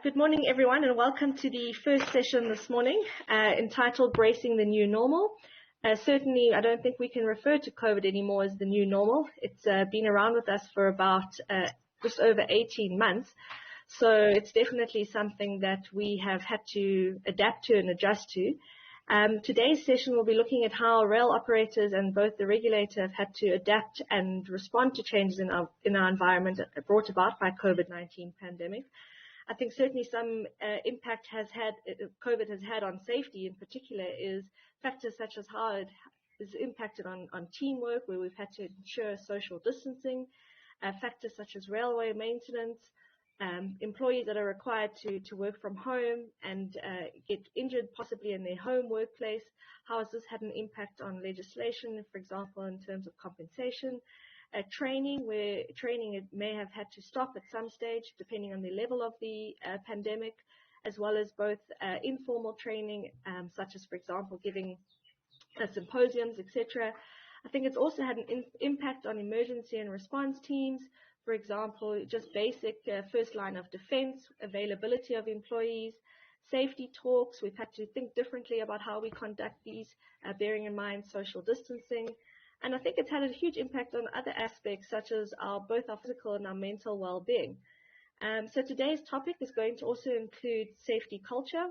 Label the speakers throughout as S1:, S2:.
S1: Good morning, everyone, and welcome to the first session this morning entitled Bracing the New Normal. Certainly, I don't think we can refer to COVID anymore as the new normal. It's been around with us for about just over 18 months. So it's definitely something that we have had to adapt to and adjust to. Today's session will be looking at how rail operators and both the regulator have had to adapt and respond to changes in our environment brought about by COVID-19 pandemic. I think certainly some impact COVID has had on safety in particular is factors such as how it is impacted on teamwork, where we've had to ensure social distancing, factors such as railway maintenance, employees that are required to work from home and get injured possibly in their home workplace. How has this had an impact on legislation, for example, in terms of compensation? Training, where training may have had to stop at some stage depending on the level of the pandemic, as well as both informal training, such as, for example, giving symposiums, etc. I think it's also had an impact on emergency and response teams. For example, just basic first line of defense, availability of employees, safety talks. We've had to think differently about how we conduct these, bearing in mind social distancing. And I think it's had a huge impact on other aspects, such as both our physical and our mental well-being. So today's topic is going to also include safety culture,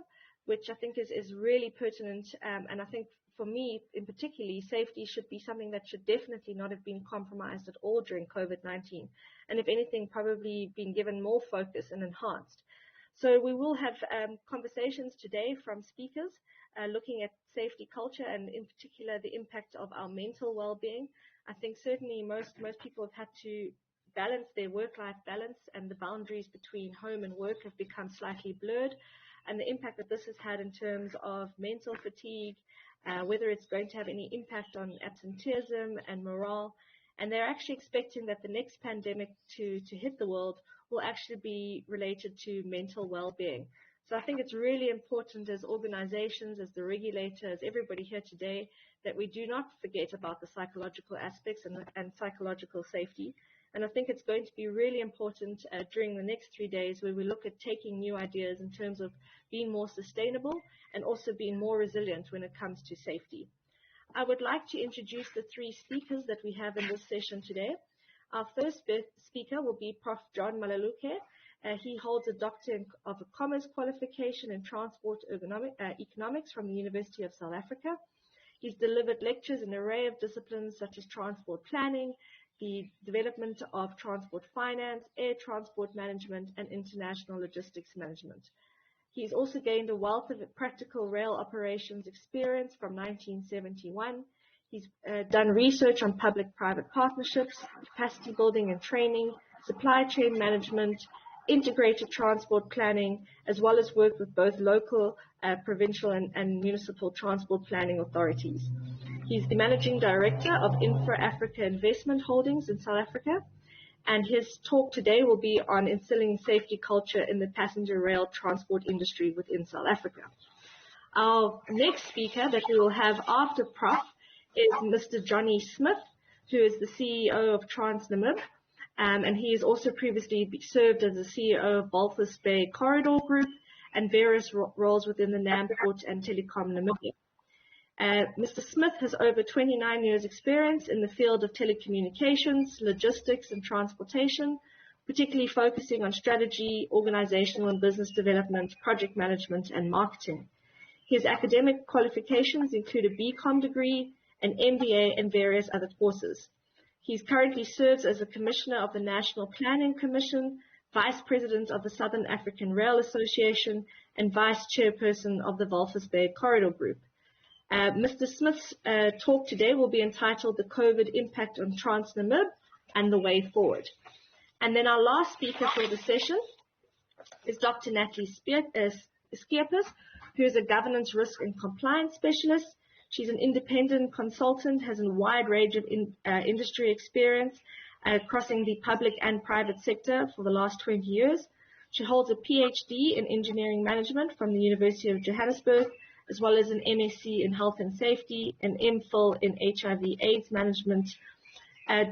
S1: which I think is really pertinent. And I think for me, in particular, safety should be something that should definitely not have been compromised at all during COVID-19. And if anything, probably been given more focus and enhanced. So we will have conversations today from speakers looking at safety culture and in particular the impact of our mental well-being. I think certainly most people have had to balance their work-life balance, and the boundaries between home and work have become slightly blurred, and the impact that this has had in terms of mental fatigue, whether it's going to have any impact on absenteeism and morale. And they're actually expecting that the next pandemic to hit the world will actually be related to mental well-being. So I think it's really important as organizations, as the regulator, as everybody here today, that we do not forget about the psychological aspects and psychological safety. And I think it's going to be really important during the next 3 days where we look at taking new ideas in terms of being more sustainable and also being more resilient when it comes to safety. I would like to introduce the three speakers that we have in this session today. Our first speaker will be Prof. John Maleluke. He holds a Doctor of Commerce qualification in Transport Economics from the University of South Africa. He's delivered lectures in an array of disciplines such as transport planning, the development of transport finance, air transport management, and international logistics management. He's also gained a wealth of practical rail operations experience from 1971. He's done research on public-private partnerships, capacity building and training, supply chain management, integrated transport planning, as well as worked with both local, provincial, and municipal transport planning authorities. He's the Managing Director of Infra Africa Investment Holdings in South Africa. And his talk today will be on instilling safety culture in the passenger rail transport industry within South Africa. Our next speaker that we will have after Prof is Mr. Johnny Smith, who is the CEO of Transnamib, and he has also previously served as the CEO of Walvis Bay Corridor Group and various roles within the NAM Port and Telecom Namibia. Mr. Smith has over 29 years experience in the field of telecommunications, logistics and transportation, particularly focusing on strategy, organizational and business development, project management and marketing. His academic qualifications include a BCom degree, an MBA and various other courses. He currently serves as a Commissioner of the National Planning Commission, Vice President of the Southern African Rail Association and Vice Chairperson of the Walvis Bay Corridor Group. Mr. Smith's talk today will be entitled The COVID Impact on Transnamib and the Way Forward. And then our last speaker for the session is Dr. Natalie Skeepers, who is a governance, risk and compliance specialist. She's an independent consultant, has a wide range of industry experience, crossing the public and private sector for the last 20 years. She holds a PhD in engineering management from the University of Johannesburg, as well as an MSc in health and safety, an MPhil in HIV/AIDS management.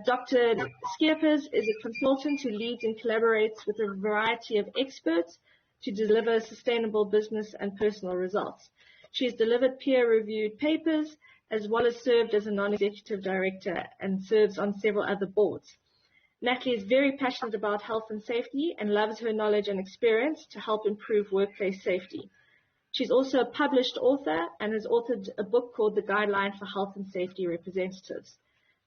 S1: Dr. Skeepers is a consultant who leads and collaborates with a variety of experts to deliver sustainable business and personal results. She has delivered peer-reviewed papers as well as served as a non-executive director and serves on several other boards. Natalie is very passionate about health and safety and loves her knowledge and experience to help improve workplace safety. She's also a published author and has authored a book called The Guideline for Health and Safety Representatives.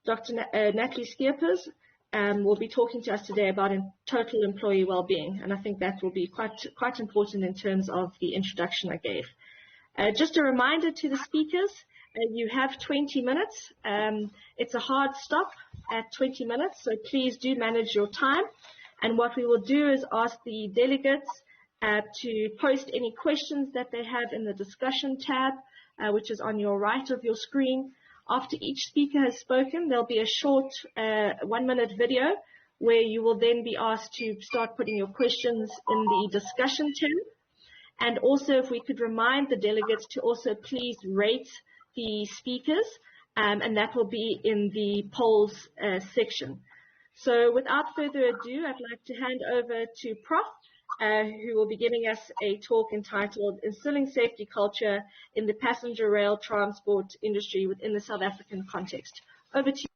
S1: Dr. Natalie Skeepers will be talking to us today about total employee well-being, and I think that will be quite important in terms of the introduction I gave. Just a reminder to the speakers, you have 20 minutes. It's a hard stop at 20 minutes, so please do manage your time. And what we will do is ask the delegates to post any questions that they have in the discussion tab, which is on your right of your screen. After each speaker has spoken, there'll be a short 1-minute video where you will then be asked to start putting your questions in the discussion tab. And also, if we could remind the delegates to also please rate the speakers, and that will be in the polls section. So without further ado, I'd like to hand over to Prof, who will be giving us a talk entitled Instilling Safety Culture in the Passenger Rail Transport Industry within the South African Context. Over to you.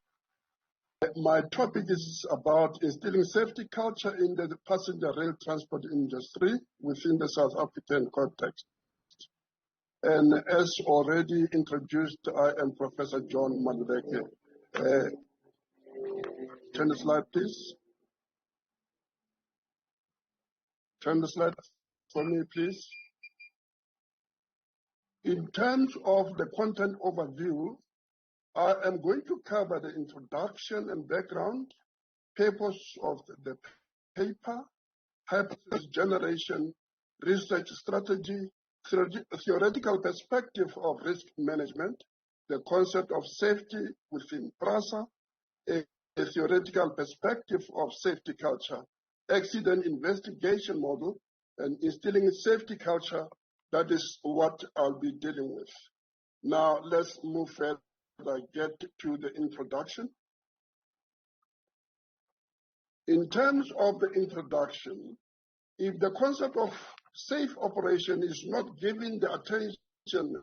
S2: My topic is about instilling safety culture in the passenger rail transport industry within the South African context. And as already introduced, I am Professor John Maleluke. Turn the slide, please. Turn the slide for me, please. In terms of the content overview, I am going to cover the introduction and background, purpose of the paper, hypothesis generation, research strategy, theoretical perspective of risk management, the concept of safety within PRASA, a theoretical perspective of safety culture, accident investigation model, and instilling safety culture. That is what I'll be dealing with. Now let's move further, get to the introduction. In terms of the introduction, if the concept of safe operation is not given the attention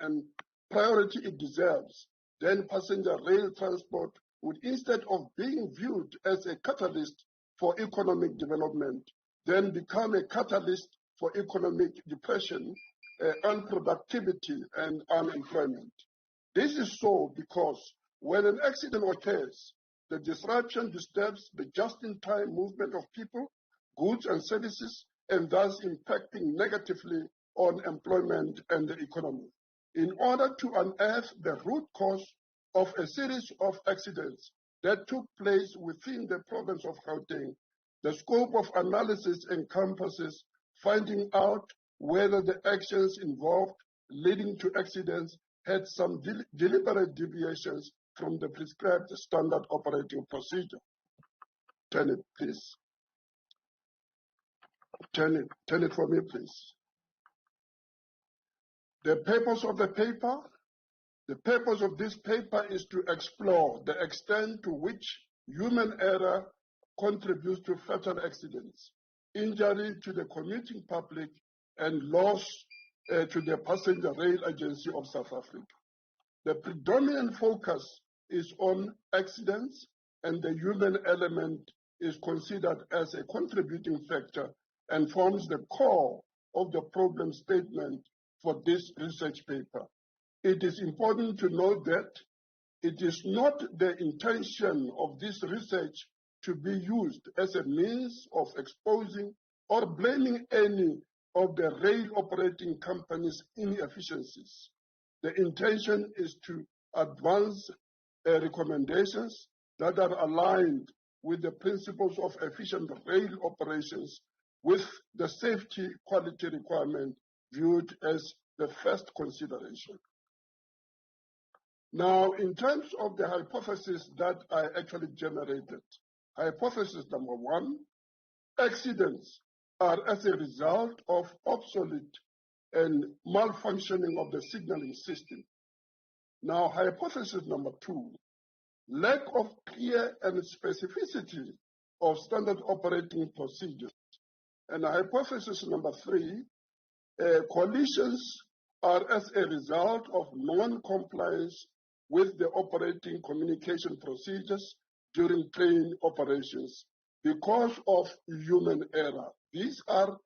S2: and priority it deserves, then passenger rail transport would, instead of being viewed as a catalyst for economic development, then become a catalyst for economic depression, unproductivity, and unemployment. This is so because when an accident occurs, the disruption disturbs the just-in-time movement of people, goods, and services, and thus impacting negatively on employment and the economy. In order to unearth the root cause of a series of accidents that took place within the province of Gauteng, the scope of analysis encompasses finding out whether the actions involved leading to accidents had some deliberate deviations from the prescribed standard operating procedure. Turn it, please. Turn it for me, please. The purpose of the paper. The purpose of this paper is to explore the extent to which human error contributes to fatal accidents, injury to the commuting public, and loss to the Passenger Rail Agency of South Africa. The predominant focus is on accidents, and the human element is considered as a contributing factor and forms the core of the problem statement for this research paper. It is important to note that it is not the intention of this research to be used as a means of exposing or blaming any of the rail operating companies' inefficiencies. The intention is to advance recommendations that are aligned with the principles of efficient rail operations with the safety quality requirement viewed as the first consideration. Now, in terms of the hypothesis that I actually generated, hypothesis number one, accidents are as a result of obsolete and malfunctioning of the signaling system. Now, hypothesis number two, lack of clear and specificity of standard operating procedures. And hypothesis number 3, collisions are as a result of non-compliance with the operating communication procedures during train operations because of human error. These are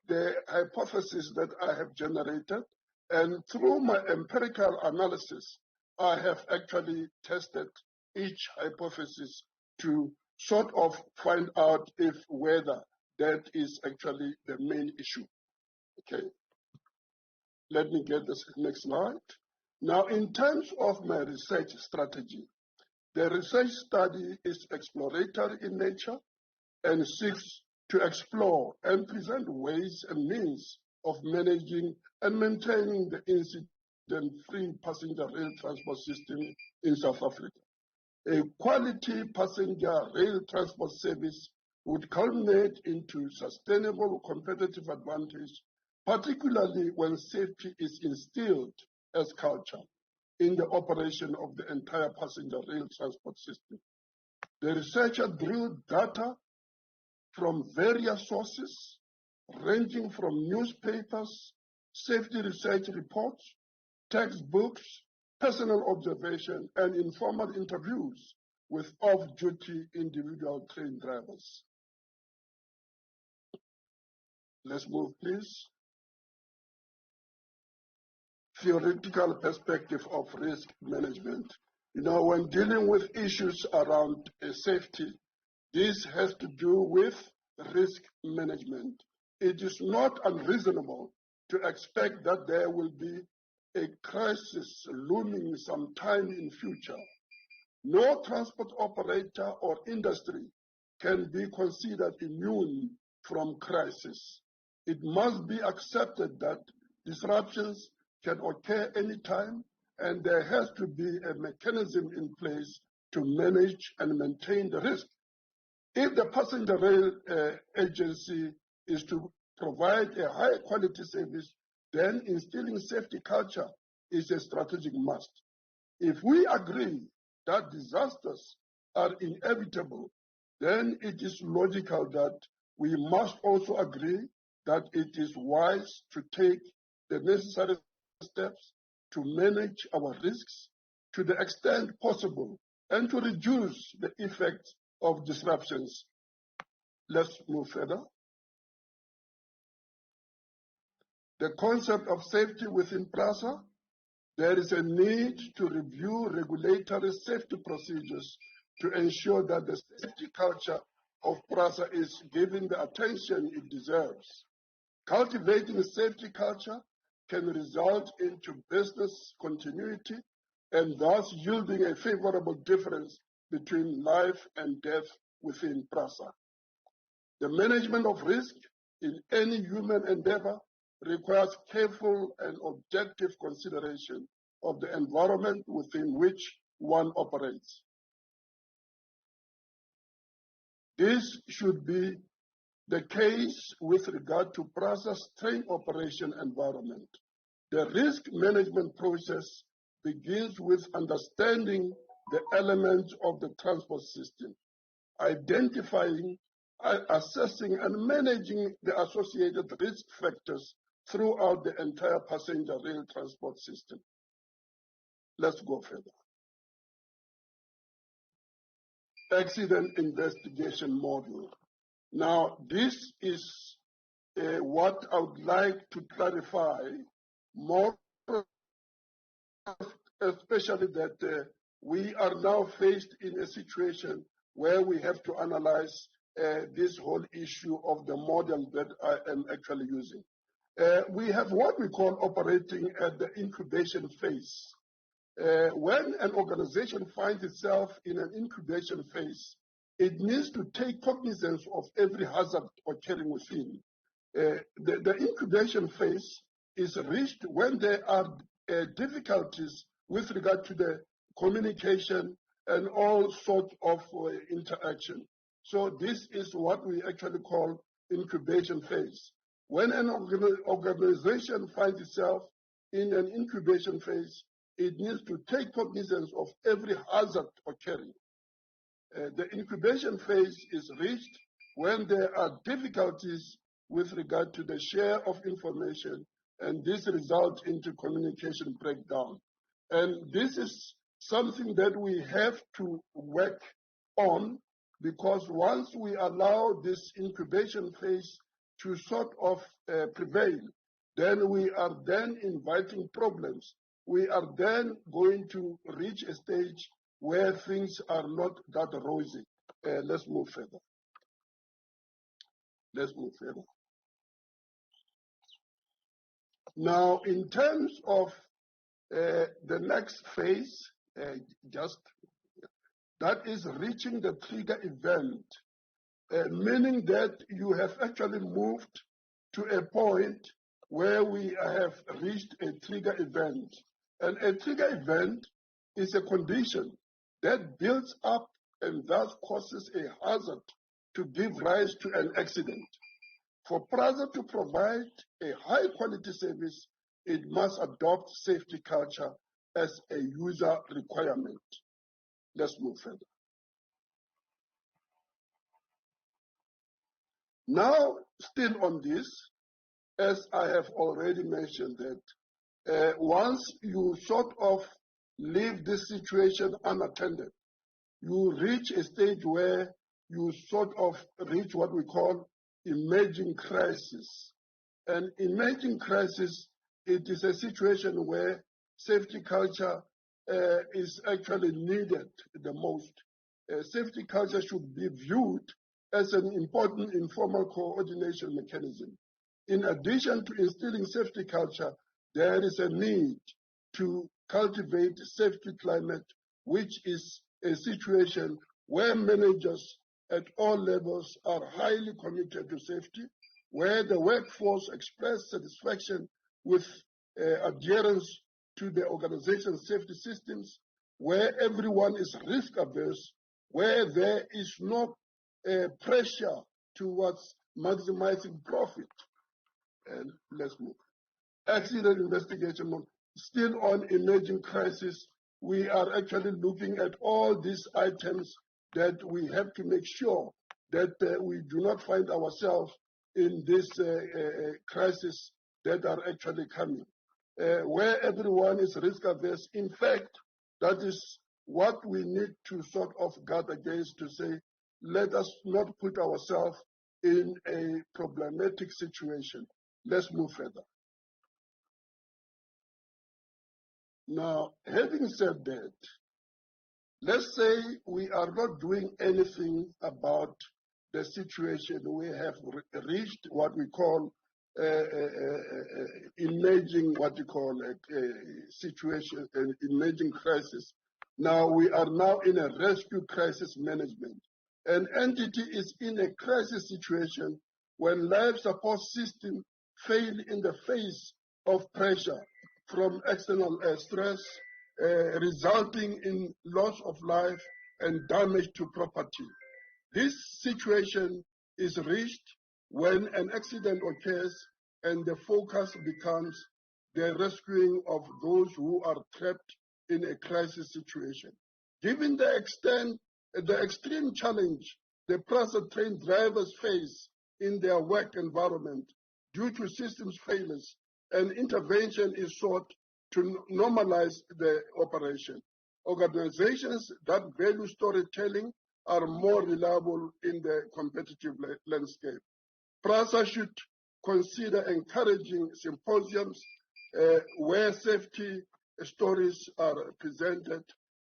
S2: the hypotheses that I have generated, and through my empirical analysis, I have actually tested each hypothesis to sort of find out if whether that is actually the main issue. Okay, let me get this next slide. Now, in terms of my research strategy, the research study is exploratory in nature and seeks to explore and present ways and means of managing and maintaining the incident-free passenger rail transport system in South Africa. A quality passenger rail transport service would culminate into sustainable competitive advantage, particularly when safety is instilled as culture in the operation of the entire passenger rail transport system. The researcher drew data from various sources, ranging from newspapers, safety research reports, textbooks, personal observation, and informal interviews with off-duty individual train drivers. Let's move, please. Theoretical perspective of risk management. You know, when dealing with issues around safety, this has to do with risk management. It is not unreasonable to expect that there will be a crisis looming sometime in future. No transport operator or industry can be considered immune from crisis. It must be accepted that disruptions can occur anytime, and there has to be a mechanism in place to manage and maintain the risk. If the passenger rail agency is to provide a high quality service, then instilling safety culture is a strategic must. If we agree that disasters are inevitable, then it is logical that we must also agree that it is wise to take the necessary steps to manage our risks to the extent possible and to reduce the effects of disruptions. Let's move further. The concept of safety within PRASA. There is a need to review regulatory safety procedures to ensure that the safety culture of PRASA is given the attention it deserves. Cultivating a safety culture can result into business continuity and thus yielding a favorable difference between life and death within PRASA. The management of risk in any human endeavor requires careful and objective consideration of the environment within which one operates. This should be the case with regard to PRASA's train operation environment. The risk management process begins with understanding the elements of the transport system, identifying, assessing, and managing the associated risk factors throughout the entire passenger rail transport system. Let's go further. Accident investigation model. Now, this is what I would like to clarify more, especially that we are now faced in a situation where we have to analyze this whole issue of the model that I am actually using. We have what we call operating at the incubation phase. When an organization finds itself in an incubation phase, it needs to take cognizance of every hazard occurring within. The incubation phase is reached when there are difficulties with regard to the communication and all sorts of interaction. So this is what we actually call incubation phase. When an organization finds itself in an incubation phase, it needs to take cognizance of every hazard occurring. The incubation phase is reached when there are difficulties with regard to the share of information, and this results into communication breakdown. And this is something that we have to work on, because once we allow this incubation phase to sort of prevail, then we are then inviting problems. We are then going to reach a stage where things are not that rosy. Let's move further. Let's move further. Now, in terms of the next phase, that is reaching the trigger event, meaning that you have actually moved to a point where we have reached a trigger event. And a trigger event is a condition that builds up and thus causes a hazard to give rise to an accident. For PRAZA to provide a high-quality service, it must adopt safety culture as a user requirement. Let's move further. Now, still on this, as I have already mentioned, that once you sort of leave this situation unattended, you reach a stage where you sort of reach what we call emerging crisis. And emerging crisis, it is a situation where safety culture is actually needed the most. Safety culture should be viewed as an important informal coordination mechanism. In addition to instilling safety culture, there is a need to cultivate a safety climate, which is a situation where managers at all levels are highly committed to safety, where the workforce express satisfaction with adherence to the organization's safety systems, where everyone is risk averse, where there is no pressure towards maximizing profit. And let's move. Accident investigation, still on emerging crisis. We are actually looking at all these items that we have to make sure that we do not find ourselves in this crisis that are actually coming. Where everyone is risk averse, in fact, that is what we need to sort of guard against, to say, let us not put ourselves in a problematic situation. Let's move further. Now, having said that, let's say we are not doing anything about the situation. We have reached what we call emerging, what you call a situation, an emerging crisis. Now we are now in a rescue crisis management. An entity is in a crisis situation when life support system fail in the face of pressure from external stress, resulting in loss of life and damage to property. This situation is reached when an accident occurs and the focus becomes the rescuing of those who are trapped in a crisis situation. Given the extreme challenge the PRAZA-trained drivers face in their work environment due to systems failures, an intervention is sought to normalize the operation. Organizations that value storytelling are more reliable in the competitive landscape. PRAZA should consider encouraging symposiums where safety stories are presented.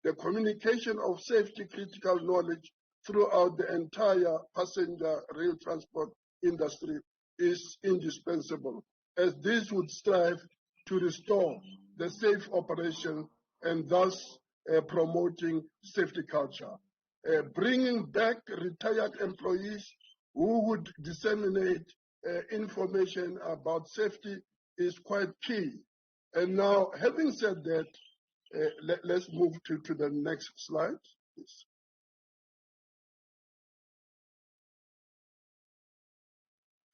S2: The communication of safety critical knowledge throughout the entire passenger rail transport industry is indispensable, as this would strive to restore the safe operation and thus promoting safety culture. Bringing back retired employees who would disseminate information about safety is quite key. And now, having said that, let's move to the next slide, please.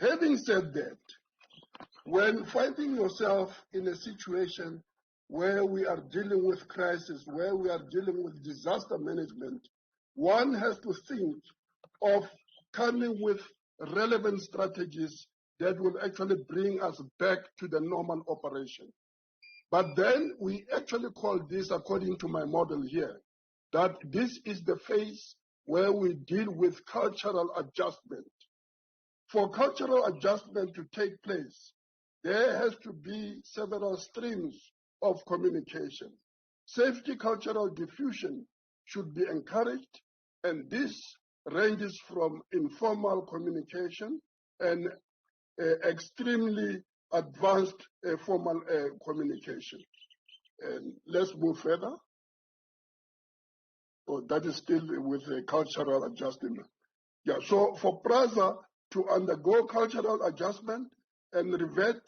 S2: Having said that, when finding yourself in a situation where we are dealing with crisis, where we are dealing with disaster management, one has to think of coming with relevant strategies that will actually bring us back to the normal operation. But then we actually call this, according to my model here, that this is the phase where we deal with cultural adjustment. For cultural adjustment to take place, there has to be several streams of communication. Safety cultural diffusion should be encouraged, and this ranges from informal communication and extremely advanced formal communication. And let's move further. Oh, that is still with a cultural adjustment. Yeah, so for PRAZA to undergo cultural adjustment and revert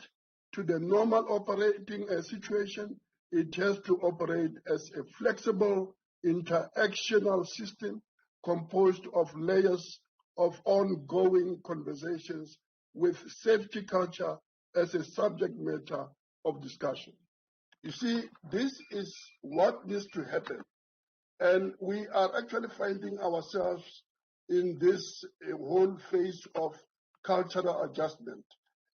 S2: to the normal operating situation, it has to operate as a flexible interactional system composed of layers of ongoing conversations with safety culture as a subject matter of discussion. You see, this is what needs to happen. And we are actually finding ourselves in this whole phase of cultural adjustment.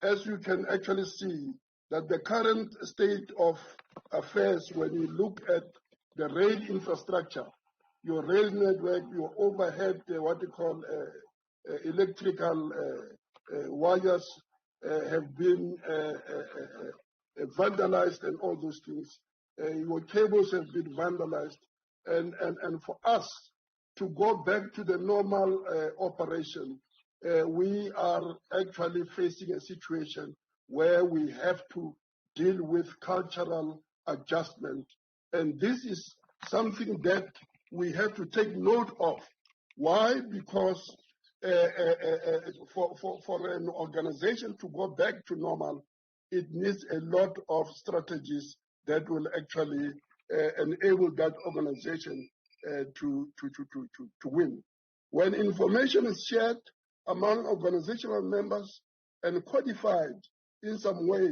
S2: As you can actually see, that the current state of affairs, when you look at the rail infrastructure, your rail network, your overhead, what you call electrical wires have been vandalized and all those things. Your cables have been vandalized. And for us to go back to the normal operation, we are actually facing a situation where we have to deal with cultural adjustment. And this is something that we have to take note of. Why? Because for an organization to go back to normal, it needs a lot of strategies that will actually enable that organization to win. When information is shared among organizational members and codified in some way,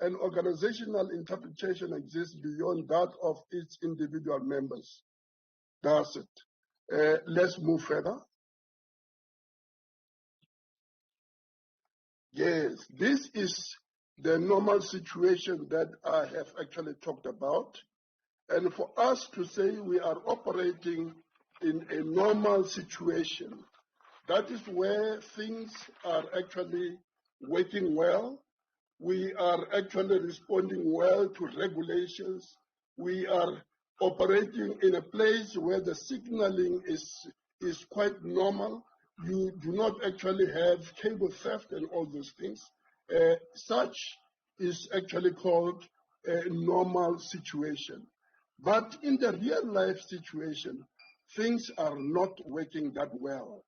S2: an organizational interpretation exists beyond that of its individual members. That's it. Let's move further. Yes, this is the normal situation that I have actually talked about. And for us to say we are operating in a normal situation, that is where things are actually working well. We are actually responding well to regulations. We are operating in a place where the signaling is quite normal. You do not actually have cable theft and all those things. Such is actually called a normal situation. But in the real life situation, things are not working that well.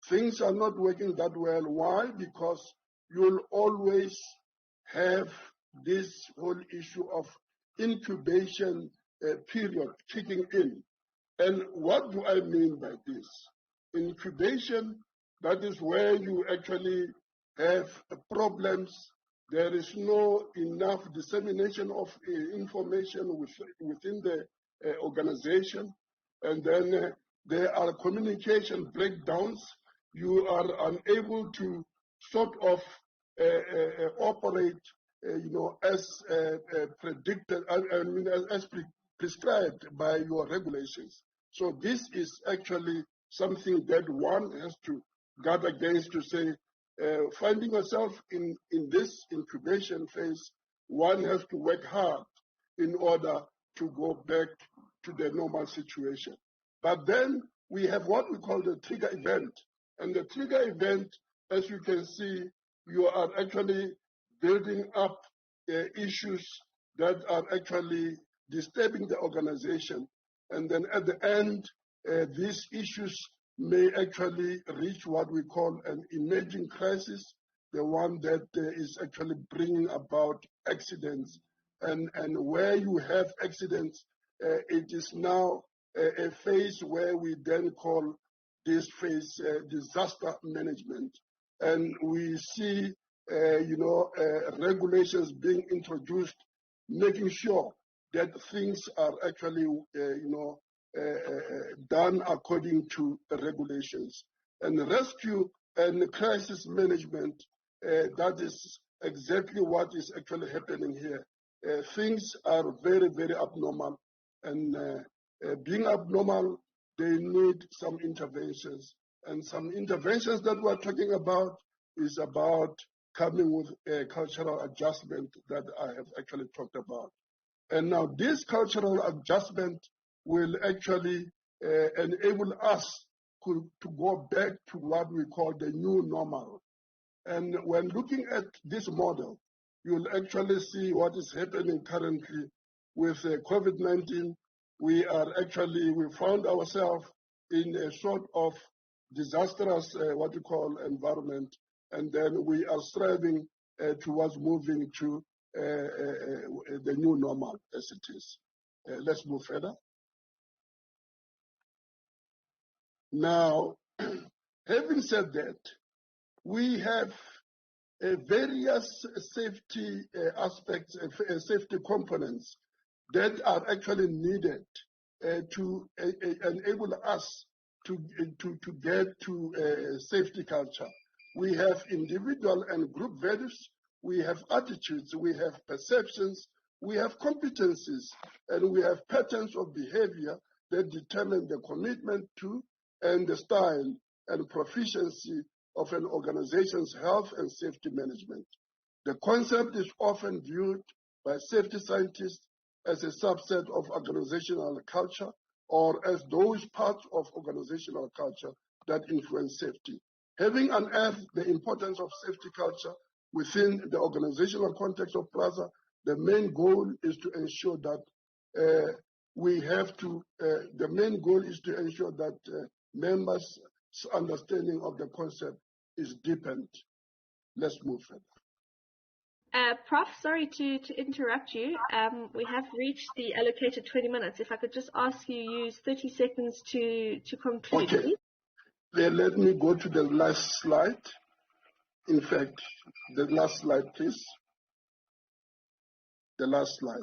S2: Things are not working that well. Why? Because you'll always have this whole issue of incubation period kicking in. And what do I mean by this? Incubation, that is where you actually have problems. There is no enough dissemination of information within the organization. And then there are communication breakdowns. You are unable to sort of operate, as predicted, as prescribed by your regulations. So this is actually something that one has to guard against, to say, finding yourself in this incubation phase, one has to work hard in order to go back to the normal situation. But then we have what we call the trigger event. And the trigger event, as you can see, you are actually building up issues that are actually disturbing the organization. And then at the end, these issues may actually reach what we call an emerging crisis, the one that is actually bringing about accidents. And where you have accidents, it is now a phase where we then call this phase disaster management. And we see, regulations being introduced, making sure that things are actually, done according to the regulations. And rescue and crisis management that is exactly what is actually happening here. Things are very, very abnormal, and being abnormal, they need some interventions. And some interventions that we're talking about is about coming with a cultural adjustment that I have actually talked about. And now this cultural adjustment will actually enable us to go back to what we call the new normal. And when looking at this model, you'll actually see what is happening currently with COVID-19. We found ourselves in a sort of disastrous, what you call, environment, and then we are striving towards moving to the new normal as it is. Let's move further. Now, having said that, we have various safety aspects, safety components that are actually needed to enable us to get to a safety culture. We have individual and group values, we have attitudes, we have perceptions, we have competencies, and we have patterns of behavior that determine the commitment to and the style and proficiency of an organization's health and safety management. The concept is often viewed by safety scientists as a subset of organizational culture or as those parts of organizational culture that influence safety. Having unearthed the importance of safety culture within the organizational context of PLAZA, the main goal is to ensure that members' understanding of the concept is deepened. Let's move further.
S1: Prof, sorry to interrupt you. We have reached the allocated 20 minutes. If I could just ask you use 30 seconds to conclude.
S2: Okay. Let me go to the last slide. In fact, the last slide, please. The last slide.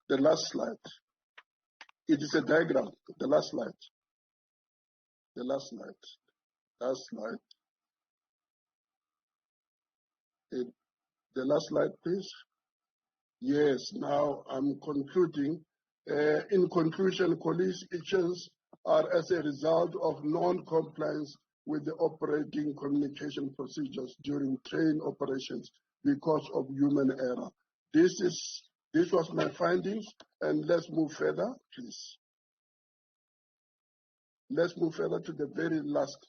S2: The last slide. It is a diagram. The last slide. The last slide. Last slide. The last slide, please. Yes, now I'm concluding. In conclusion, police actions are as a result of non-compliance with the operating communication procedures during train operations because of human error. This was my findings, and let's move further, please. Let's move further to the very last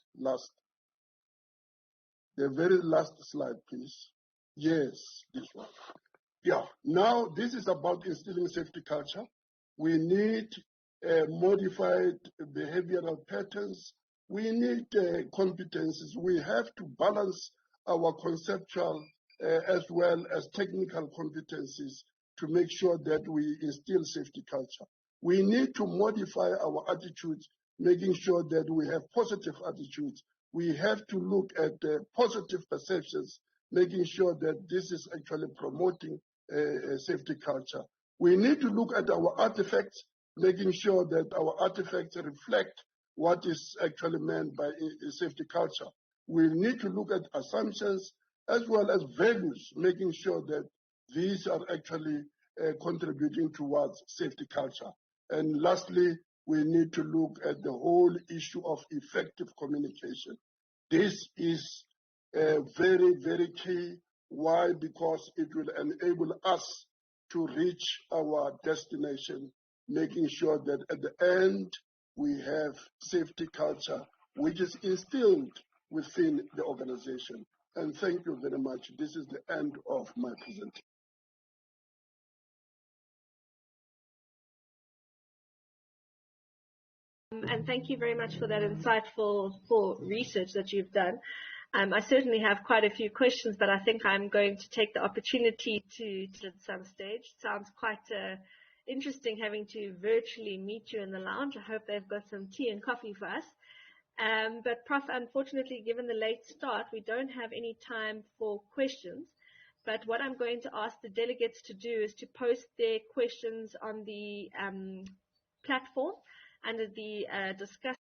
S2: slide, please. Yes, this one. Yeah, now this is about instilling safety culture. We need modified behavioral patterns. We need competencies. We have to balance our conceptual as well as technical competencies to make sure that we instill safety culture. We need to modify our attitudes, making sure that we have positive attitudes. We have to look at positive perceptions, making sure that this is actually promoting a safety culture. We need to look at our artifacts, making sure that our artifacts reflect what is actually meant by a safety culture. We need to look at assumptions as well as values, making sure that these are actually contributing towards safety culture. And lastly, we need to look at the whole issue of effective communication. This is very, very key. Why? Because it will enable us to reach our destination, making sure that at the end we have safety culture which is instilled within the organization. And thank you very much. This is the end of my presentation.
S1: And thank you very much for that insightful research that you've done. I certainly have quite a few questions, but I think I'm going to take the opportunity to at some stage. Sounds quite interesting having to virtually meet you in the lounge. I hope they've got some tea and coffee for us. But Prof, unfortunately, given the late start, we don't have any time for questions. But what I'm going to ask the delegates to do is to post their questions on the platform under the discussion.